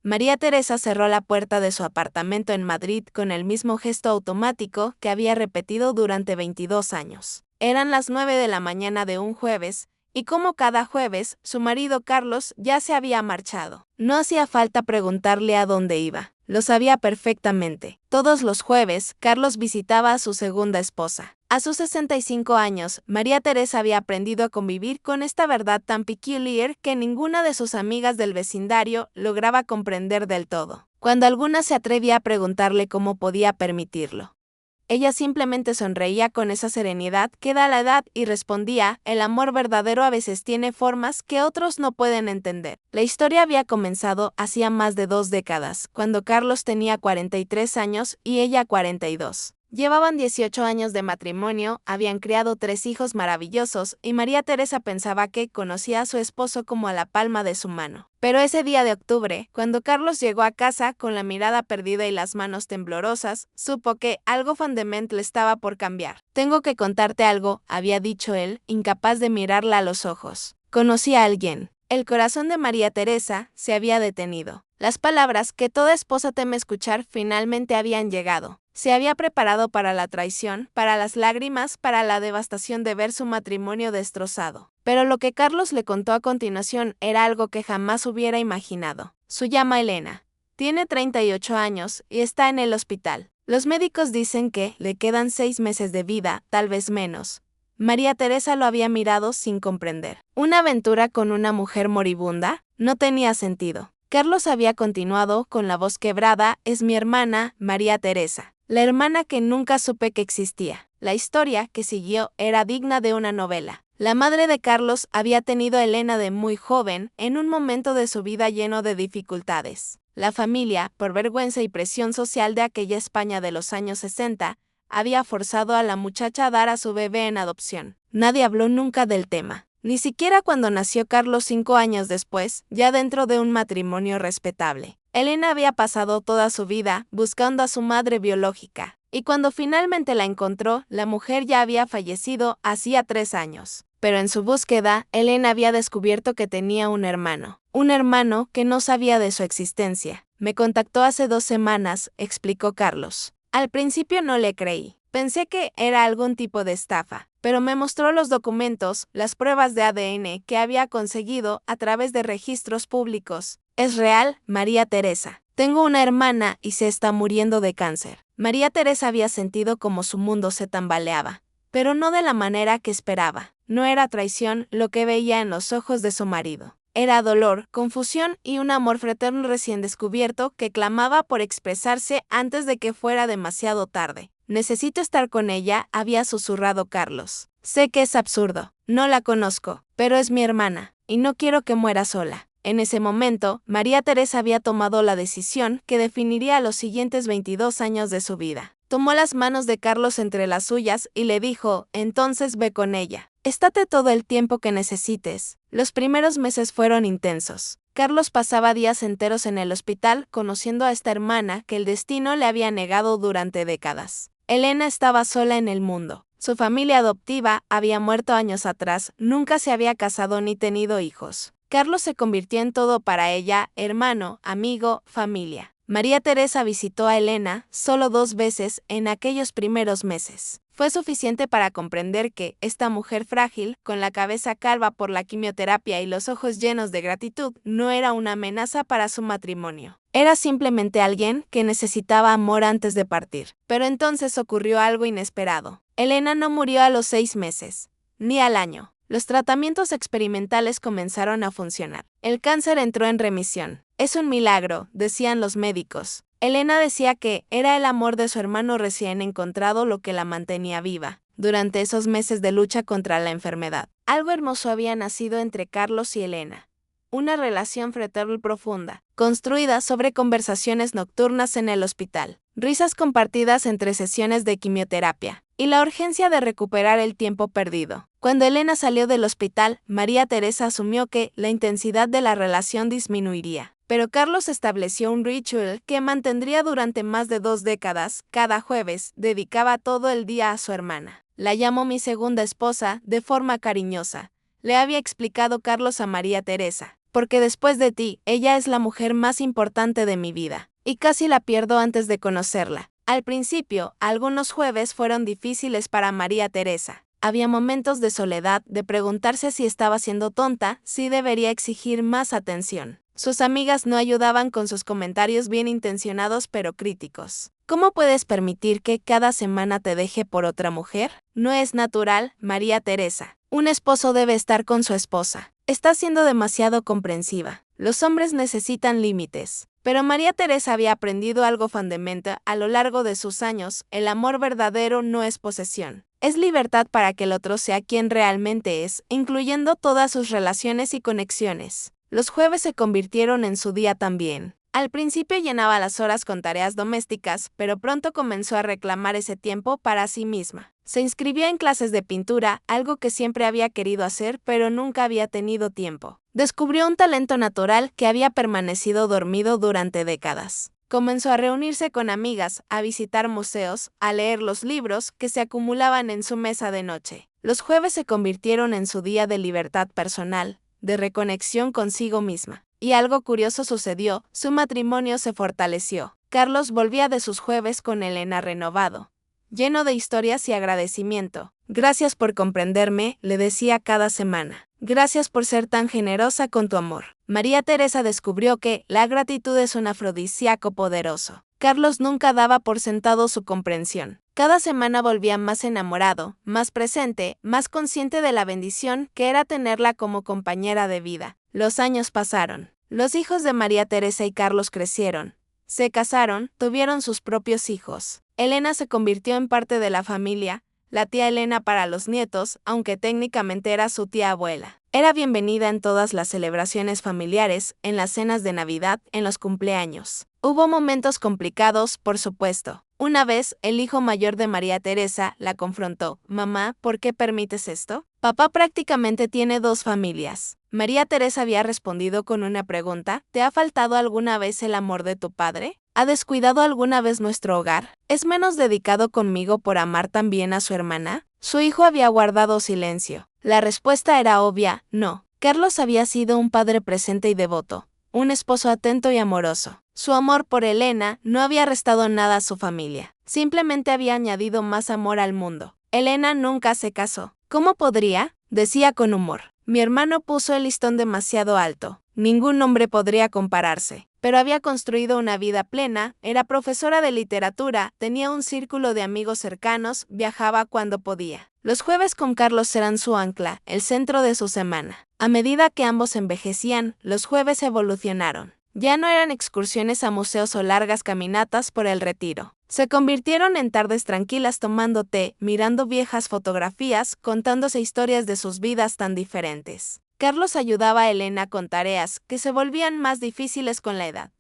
María Teresa cerró la puerta de su apartamento en Madrid con el mismo gesto automático que había repetido durante 22 años. Eran las 9 de la mañana de un jueves, y como cada jueves, su marido Carlos ya se había marchado. No hacía falta preguntarle a dónde iba. Lo sabía perfectamente. Todos los jueves, Carlos visitaba a su segunda esposa. A sus 65 años, María Teresa había aprendido a convivir con esta verdad tan peculiar que ninguna de sus amigas del vecindario lograba comprender del todo. Cuando alguna se atrevía a preguntarle cómo podía permitirlo, ella simplemente sonreía con esa serenidad que da la edad y respondía: el amor verdadero a veces tiene formas que otros no pueden entender. La historia había comenzado hacía más de 2 décadas, cuando Carlos tenía 43 años y ella 42. Llevaban 18 años de matrimonio, habían criado 3 hijos maravillosos y María Teresa pensaba que conocía a su esposo como a la palma de su mano. Pero ese día de octubre, cuando Carlos llegó a casa con la mirada perdida y las manos temblorosas, supo que algo fundamental estaba por cambiar. «Tengo que contarte algo», había dicho él, incapaz de mirarla a los ojos. Conocí a alguien. El corazón de María Teresa se había detenido. Las palabras que toda esposa teme escuchar finalmente habían llegado. Se había preparado para la traición, para las lágrimas, para la devastación de ver su matrimonio destrozado. Pero lo que Carlos le contó a continuación era algo que jamás hubiera imaginado. Su llama Elena. Tiene 38 años y está en el hospital. Los médicos dicen que le quedan 6 meses de vida, tal vez menos. María Teresa lo había mirado sin comprender. ¿Una aventura con una mujer moribunda? No tenía sentido. Carlos había continuado con la voz quebrada: es mi hermana, María Teresa. La hermana que nunca supe que existía. La historia que siguió era digna de una novela. La madre de Carlos había tenido a Elena de muy joven, en un momento de su vida lleno de dificultades. La familia, por vergüenza y presión social de aquella España de los años 60, había forzado a la muchacha a dar a su bebé en adopción. Nadie habló nunca del tema. Ni siquiera cuando nació Carlos 5 años después, ya dentro de un matrimonio respetable. Elena había pasado toda su vida buscando a su madre biológica, y cuando finalmente la encontró, la mujer ya había fallecido hacía 3 años. Pero en su búsqueda, Elena había descubierto que tenía un hermano que no sabía de su existencia. Me contactó hace 2 semanas, explicó Carlos. Al principio no le creí. Pensé que era algún tipo de estafa, pero me mostró los documentos, las pruebas de ADN que había conseguido a través de registros públicos. Es real, María Teresa. Tengo una hermana y se está muriendo de cáncer. María Teresa había sentido como su mundo se tambaleaba, pero no de la manera que esperaba. No era traición lo que veía en los ojos de su marido. Era dolor, confusión y un amor fraterno recién descubierto que clamaba por expresarse antes de que fuera demasiado tarde. Necesito estar con ella, había susurrado Carlos. Sé que es absurdo, no la conozco, pero es mi hermana, y no quiero que muera sola. En ese momento, María Teresa había tomado la decisión que definiría los siguientes 22 años de su vida. Tomó las manos de Carlos entre las suyas y le dijo: entonces ve con ella. Estate todo el tiempo que necesites. Los primeros meses fueron intensos. Carlos pasaba días enteros en el hospital conociendo a esta hermana que el destino le había negado durante décadas. Elena estaba sola en el mundo. Su familia adoptiva había muerto años atrás, nunca se había casado ni tenido hijos. Carlos se convirtió en todo para ella: hermano, amigo, familia. María Teresa visitó a Elena solo 2 veces en aquellos primeros meses. Fue suficiente para comprender que esta mujer frágil, con la cabeza calva por la quimioterapia y los ojos llenos de gratitud, no era una amenaza para su matrimonio. Era simplemente alguien que necesitaba amor antes de partir. Pero entonces ocurrió algo inesperado. Elena no murió a los 6 meses, ni al año. Los tratamientos experimentales comenzaron a funcionar. El cáncer entró en remisión. Es un milagro, decían los médicos. Elena decía que era el amor de su hermano recién encontrado lo que la mantenía viva durante esos meses de lucha contra la enfermedad. Algo hermoso había nacido entre Carlos y Elena. Una relación fraternal profunda, construida sobre conversaciones nocturnas en el hospital, risas compartidas entre sesiones de quimioterapia, y la urgencia de recuperar el tiempo perdido. Cuando Elena salió del hospital, María Teresa asumió que la intensidad de la relación disminuiría. Pero Carlos estableció un ritual que mantendría durante más de 2 décadas. Cada jueves, dedicaba todo el día a su hermana. La llamo mi segunda esposa, de forma cariñosa. Le había explicado Carlos a María Teresa. porque después de ti, ella es la mujer más importante de mi vida. Y casi la pierdo antes de conocerla. Al principio, algunos jueves fueron difíciles para María Teresa. Había momentos de soledad, de preguntarse si estaba siendo tonta, si debería exigir más atención. Sus amigas no ayudaban con sus comentarios bien intencionados pero críticos. ¿Cómo puedes permitir que cada semana te deje por otra mujer? No es natural, María Teresa. Un esposo debe estar con su esposa. Está siendo demasiado comprensiva. Los hombres necesitan límites. Pero María Teresa había aprendido algo fundamental a lo largo de sus años: el amor verdadero no es posesión. Es libertad para que el otro sea quien realmente es, incluyendo todas sus relaciones y conexiones. Los jueves se convirtieron en su día también. Al principio llenaba las horas con tareas domésticas, pero pronto comenzó a reclamar ese tiempo para sí misma. Se inscribió en clases de pintura, algo que siempre había querido hacer, pero nunca había tenido tiempo. Descubrió un talento natural que había permanecido dormido durante décadas. Comenzó a reunirse con amigas, a visitar museos, a leer los libros que se acumulaban en su mesa de noche. Los jueves se convirtieron en su día de libertad personal, de reconexión consigo misma. Y algo curioso sucedió: su matrimonio se fortaleció. Carlos volvía de sus jueves con Elena renovado, lleno de historias y agradecimiento. Gracias por comprenderme, le decía cada semana. Gracias por ser tan generosa con tu amor. María Teresa descubrió que la gratitud es un afrodisíaco poderoso. Carlos nunca daba por sentado su comprensión. Cada semana volvía más enamorado, más presente, más consciente de la bendición que era tenerla como compañera de vida. Los años pasaron. Los hijos de María Teresa y Carlos crecieron. Se casaron, tuvieron sus propios hijos. Elena se convirtió en parte de la familia, la tía Elena para los nietos, aunque técnicamente era su tía abuela. Era bienvenida en todas las celebraciones familiares, en las cenas de Navidad, en los cumpleaños. Hubo momentos complicados, por supuesto. Una vez, el hijo mayor de María Teresa la confrontó. «Mamá, ¿por qué permites esto? Papá prácticamente tiene dos familias». María Teresa había respondido con una pregunta: ¿te ha faltado alguna vez el amor de tu padre? ¿Ha descuidado alguna vez nuestro hogar? ¿Es menos dedicado conmigo por amar también a su hermana? Su hijo había guardado silencio. La respuesta era obvia: no. Carlos había sido un padre presente y devoto, un esposo atento y amoroso. Su amor por Elena no había restado nada a su familia, simplemente había añadido más amor al mundo. Elena nunca se casó. ¿Cómo podría?, decía con humor. Mi hermano puso el listón demasiado alto. Ningún hombre podría compararse. Pero había construido una vida plena, era profesora de literatura, tenía un círculo de amigos cercanos, viajaba cuando podía. Los jueves con Carlos eran su ancla, el centro de su semana. A medida que ambos envejecían, los jueves evolucionaron. Ya no eran excursiones a museos o largas caminatas por el Retiro. Se convirtieron en tardes tranquilas tomando té, mirando viejas fotografías, contándose historias de sus vidas tan diferentes. Carlos ayudaba a Elena con tareas que se volvían más difíciles con la edad.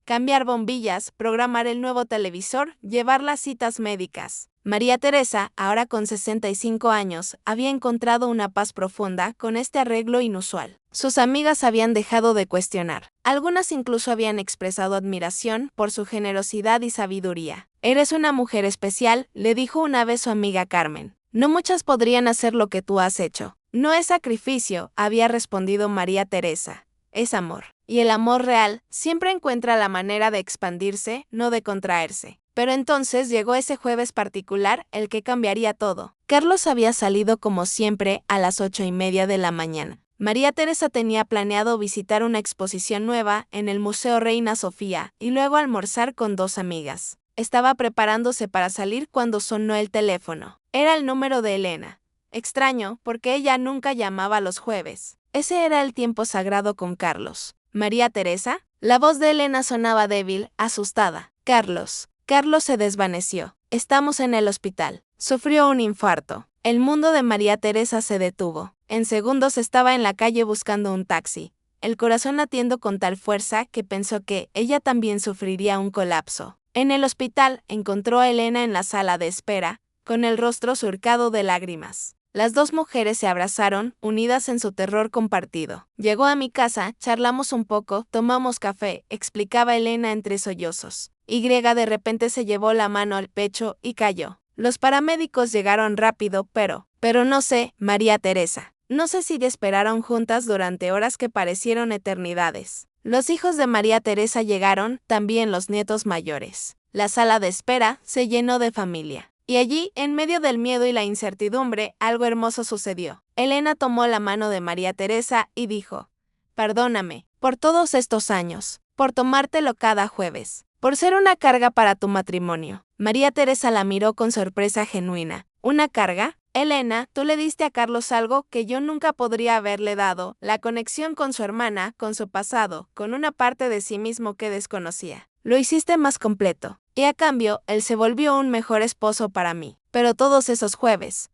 Cambiar bombillas, programar el nuevo televisor, llevar las citas médicas. María Teresa, ahora con 65 años, había encontrado una paz profunda con este arreglo inusual. Sus amigas habían dejado de cuestionar. Algunas incluso habían expresado admiración por su generosidad y sabiduría. «Eres una mujer especial», le dijo una vez su amiga Carmen. «No muchas podrían hacer lo que tú has hecho». «No es sacrificio», había respondido María Teresa. «Es amor. Y el amor real siempre encuentra la manera de expandirse, no de contraerse». Pero entonces llegó ese jueves particular, el que cambiaría todo. Carlos había salido como siempre a las 8:30 de la mañana. María Teresa tenía planeado visitar una exposición nueva en el Museo Reina Sofía y luego almorzar con dos amigas. Estaba preparándose para salir cuando sonó el teléfono. Era el número de Elena. Extraño, porque ella nunca llamaba los jueves. Ese era el tiempo sagrado con Carlos. «¿María Teresa?». La voz de Elena sonaba débil, asustada. «Carlos». Carlos se desvaneció. «Estamos en el hospital». Sufrió un infarto. El mundo de María Teresa se detuvo. En segundos estaba en la calle buscando un taxi, el corazón latiendo con tal fuerza que pensó que ella también sufriría un colapso. En el hospital encontró a Elena en la sala de espera, con el rostro surcado de lágrimas. Las dos mujeres se abrazaron, unidas en su terror compartido. «Llegó a mi casa, charlamos un poco, tomamos café», explicaba Elena entre sollozos. Y de repente se llevó la mano al pecho y cayó. Los paramédicos llegaron rápido, pero no sé, María Teresa. No sé si esperaron juntas durante horas que parecieron eternidades. Los hijos de María Teresa llegaron, también los nietos mayores. La sala de espera se llenó de familia. Y allí, en medio del miedo y la incertidumbre, algo hermoso sucedió. Elena tomó la mano de María Teresa y dijo: «Perdóname, por todos estos años, por tomártelo cada jueves, por ser una carga para tu matrimonio». María Teresa la miró con sorpresa genuina. ¿Una carga? Elena, tú le diste a Carlos algo que yo nunca podría haberle dado, la conexión con su hermana, con su pasado, con una parte de sí mismo que desconocía. Lo hiciste más completo, y a cambio, él se volvió un mejor esposo para mí. Pero todos esos jueves,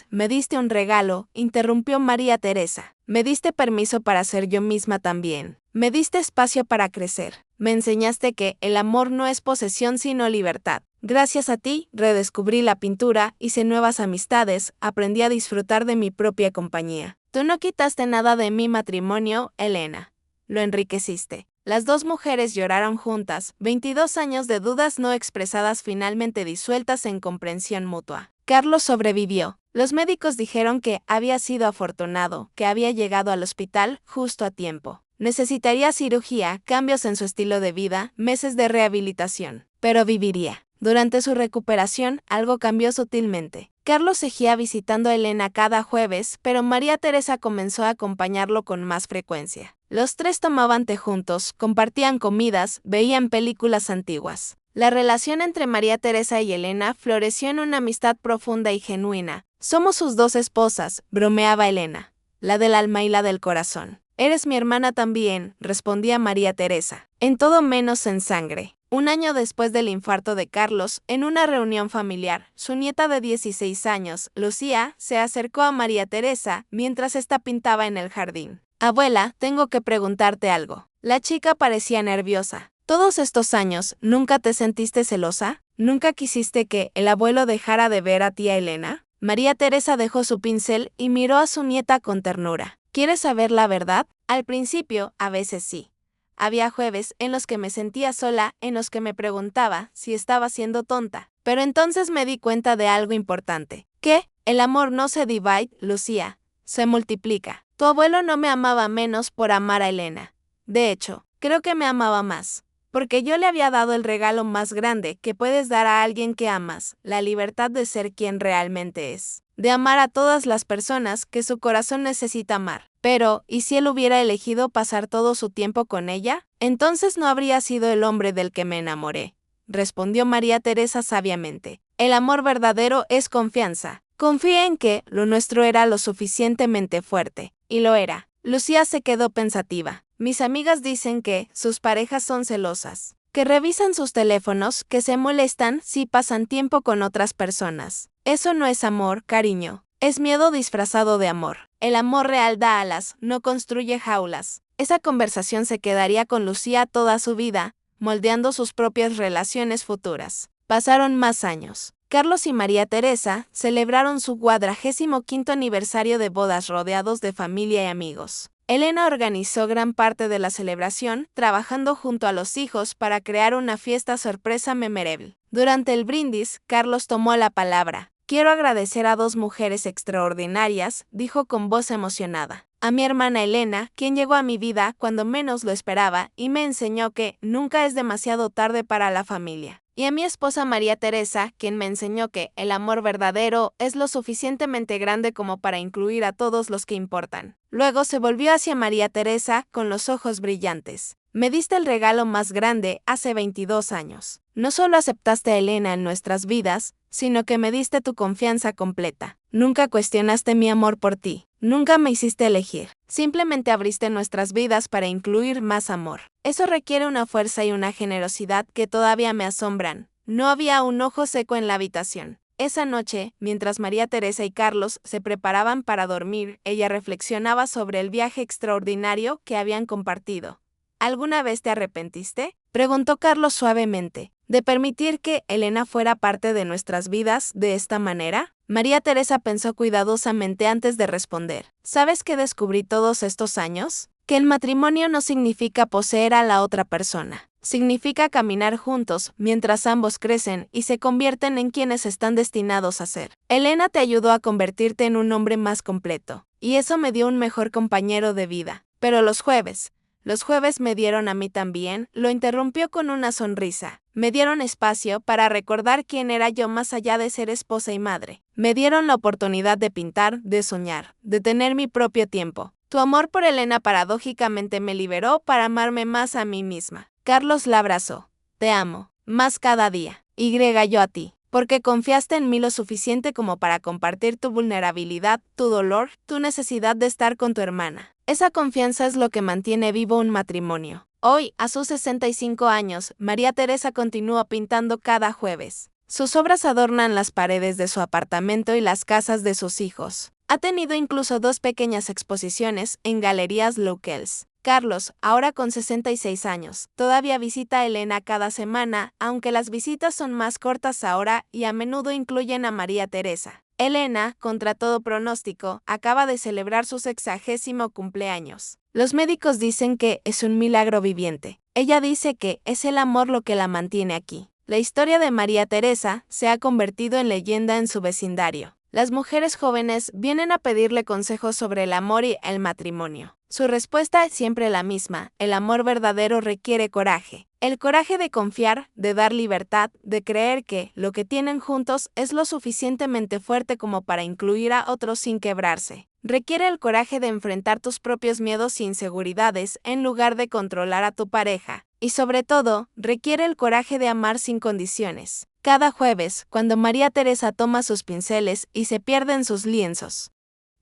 me diste un regalo, interrumpió María Teresa. Me diste permiso para ser yo misma también. Me diste espacio para crecer. Me enseñaste que el amor no es posesión sino libertad. Gracias a ti, redescubrí la pintura, hice nuevas amistades, aprendí a disfrutar de mi propia compañía. Tú no quitaste nada de mi matrimonio, Elena. Lo enriqueciste. Las dos mujeres lloraron juntas, 22 años de dudas no expresadas finalmente disueltas en comprensión mutua. Carlos sobrevivió. Los médicos dijeron que había sido afortunado, que había llegado al hospital justo a tiempo. Necesitaría cirugía, cambios en su estilo de vida, meses de rehabilitación, pero viviría. Durante su recuperación, algo cambió sutilmente. Carlos seguía visitando a Elena cada jueves, pero María Teresa comenzó a acompañarlo con más frecuencia. Los tres tomaban té juntos, compartían comidas, veían películas antiguas. La relación entre María Teresa y Elena floreció en una amistad profunda y genuina. Somos sus dos esposas, bromeaba Elena, la del alma y la del corazón. Eres mi hermana también, respondía María Teresa, en todo menos en sangre. Un año después del infarto de Carlos, en una reunión familiar, su nieta de 16 años, Lucía, se acercó a María Teresa mientras ésta pintaba en el jardín. Abuela, tengo que preguntarte algo. La chica parecía nerviosa. Todos estos años, ¿nunca te sentiste celosa? ¿Nunca quisiste que el abuelo dejara de ver a tía Elena? María Teresa dejó su pincel y miró a su nieta con ternura. ¿Quieres saber la verdad? Al principio, a veces sí. Había jueves en los que me sentía sola, en los que me preguntaba si estaba siendo tonta. Pero entonces me di cuenta de algo importante. ¿Qué? El amor no se divide, Lucía. Se multiplica. Tu abuelo no me amaba menos por amar a Elena. De hecho, creo que me amaba más. Porque yo le había dado el regalo más grande que puedes dar a alguien que amas, la libertad de ser quien realmente es. De amar a todas las personas que su corazón necesita amar. Pero, ¿y si él hubiera elegido pasar todo su tiempo con ella? Entonces no habría sido el hombre del que me enamoré, respondió María Teresa sabiamente. El amor verdadero es confianza. Confía en que lo nuestro era lo suficientemente fuerte. Y lo era. Lucía se quedó pensativa. Mis amigas dicen que sus parejas son celosas, que revisan sus teléfonos, que se molestan si pasan tiempo con otras personas. Eso no es amor, cariño. Es miedo disfrazado de amor. El amor real da alas, no construye jaulas. Esa conversación se quedaría con Lucía toda su vida, moldeando sus propias relaciones futuras. Pasaron más años. Carlos y María Teresa celebraron su 45º aniversario de bodas rodeados de familia y amigos. Elena organizó gran parte de la celebración, trabajando junto a los hijos para crear una fiesta sorpresa memorable. Durante el brindis, Carlos tomó la palabra. Quiero agradecer a dos mujeres extraordinarias, dijo con voz emocionada. A mi hermana Elena, quien llegó a mi vida cuando menos lo esperaba y me enseñó que nunca es demasiado tarde para la familia. Y a mi esposa María Teresa, quien me enseñó que el amor verdadero es lo suficientemente grande como para incluir a todos los que importan. Luego se volvió hacia María Teresa con los ojos brillantes. Me diste el regalo más grande hace 22 años. No solo aceptaste a Elena en nuestras vidas, sino que me diste tu confianza completa. Nunca cuestionaste mi amor por ti. Nunca me hiciste elegir. Simplemente abriste nuestras vidas para incluir más amor. Eso requiere una fuerza y una generosidad que todavía me asombran. No había un ojo seco en la habitación. Esa noche, mientras María Teresa y Carlos se preparaban para dormir, ella reflexionaba sobre el viaje extraordinario que habían compartido. ¿Alguna vez te arrepentiste?, preguntó Carlos suavemente, ¿de permitir que Elena fuera parte de nuestras vidas de esta manera? María Teresa pensó cuidadosamente antes de responder. ¿Sabes qué descubrí todos estos años? Que el matrimonio no significa poseer a la otra persona. Significa caminar juntos mientras ambos crecen y se convierten en quienes están destinados a ser. Elena te ayudó a convertirte en un hombre más completo, y eso me dio un mejor compañero de vida. Pero los jueves me dieron a mí también, lo interrumpió con una sonrisa. Me dieron espacio para recordar quién era yo más allá de ser esposa y madre. Me dieron la oportunidad de pintar, de soñar, de tener mi propio tiempo. Tu amor por Elena paradójicamente me liberó para amarme más a mí misma. Carlos la abrazó. Te amo, más cada día. Y yo a ti, porque confiaste en mí lo suficiente como para compartir tu vulnerabilidad, tu dolor, tu necesidad de estar con tu hermana. Esa confianza es lo que mantiene vivo un matrimonio. Hoy, a sus 65 años, María Teresa continúa pintando cada jueves. Sus obras adornan las paredes de su apartamento y las casas de sus hijos. Ha tenido incluso 2 pequeñas exposiciones en galerías locales. Carlos, ahora con 66 años, todavía visita a Elena cada semana, aunque las visitas son más cortas ahora y a menudo incluyen a María Teresa. Elena, contra todo pronóstico, acaba de celebrar su 60º cumpleaños. Los médicos dicen que es un milagro viviente. Ella dice que es el amor lo que la mantiene aquí. La historia de María Teresa se ha convertido en leyenda en su vecindario. Las mujeres jóvenes vienen a pedirle consejos sobre el amor y el matrimonio. Su respuesta es siempre la misma: el amor verdadero requiere coraje. El coraje de confiar, de dar libertad, de creer que lo que tienen juntos es lo suficientemente fuerte como para incluir a otros sin quebrarse. Requiere el coraje de enfrentar tus propios miedos e inseguridades en lugar de controlar a tu pareja. Y sobre todo, requiere el coraje de amar sin condiciones. Cada jueves, cuando María Teresa toma sus pinceles y se pierde en sus lienzos,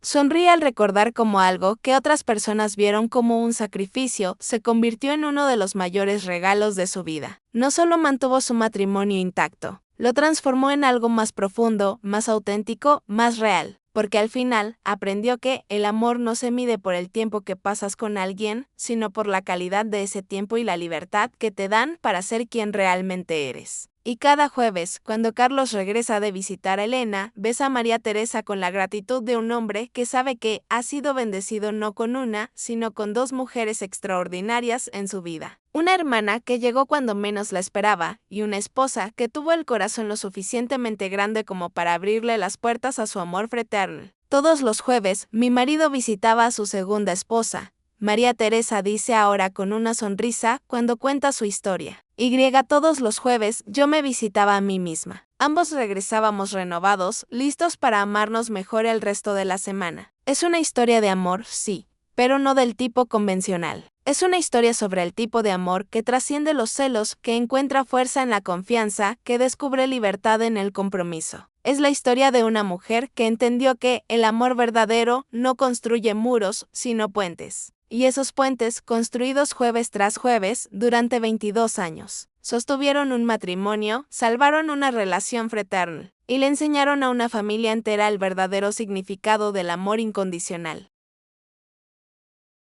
sonríe al recordar cómo algo que otras personas vieron como un sacrificio se convirtió en uno de los mayores regalos de su vida. No solo mantuvo su matrimonio intacto, lo transformó en algo más profundo, más auténtico, más real. Porque al final aprendió que el amor no se mide por el tiempo que pasas con alguien, sino por la calidad de ese tiempo y la libertad que te dan para ser quien realmente eres. Y cada jueves, cuando Carlos regresa de visitar a Elena, ves a María Teresa con la gratitud de un hombre que sabe que ha sido bendecido no con una, sino con 2 mujeres extraordinarias en su vida. Una hermana que llegó cuando menos la esperaba, y una esposa que tuvo el corazón lo suficientemente grande como para abrirle las puertas a su amor fraterno. Todos los jueves, mi marido visitaba a su segunda esposa. María Teresa dice ahora con una sonrisa cuando cuenta su historia. Todos los jueves yo me visitaba a mí misma. Ambos regresábamos renovados, listos para amarnos mejor el resto de la semana. Es una historia de amor, sí, pero no del tipo convencional. Es una historia sobre el tipo de amor que trasciende los celos, que encuentra fuerza en la confianza, que descubre libertad en el compromiso. Es la historia de una mujer que entendió que el amor verdadero no construye muros, sino puentes. Y esos puentes, construidos jueves tras jueves, durante 22 años, sostuvieron un matrimonio, salvaron una relación fraterna, y le enseñaron a una familia entera el verdadero significado del amor incondicional.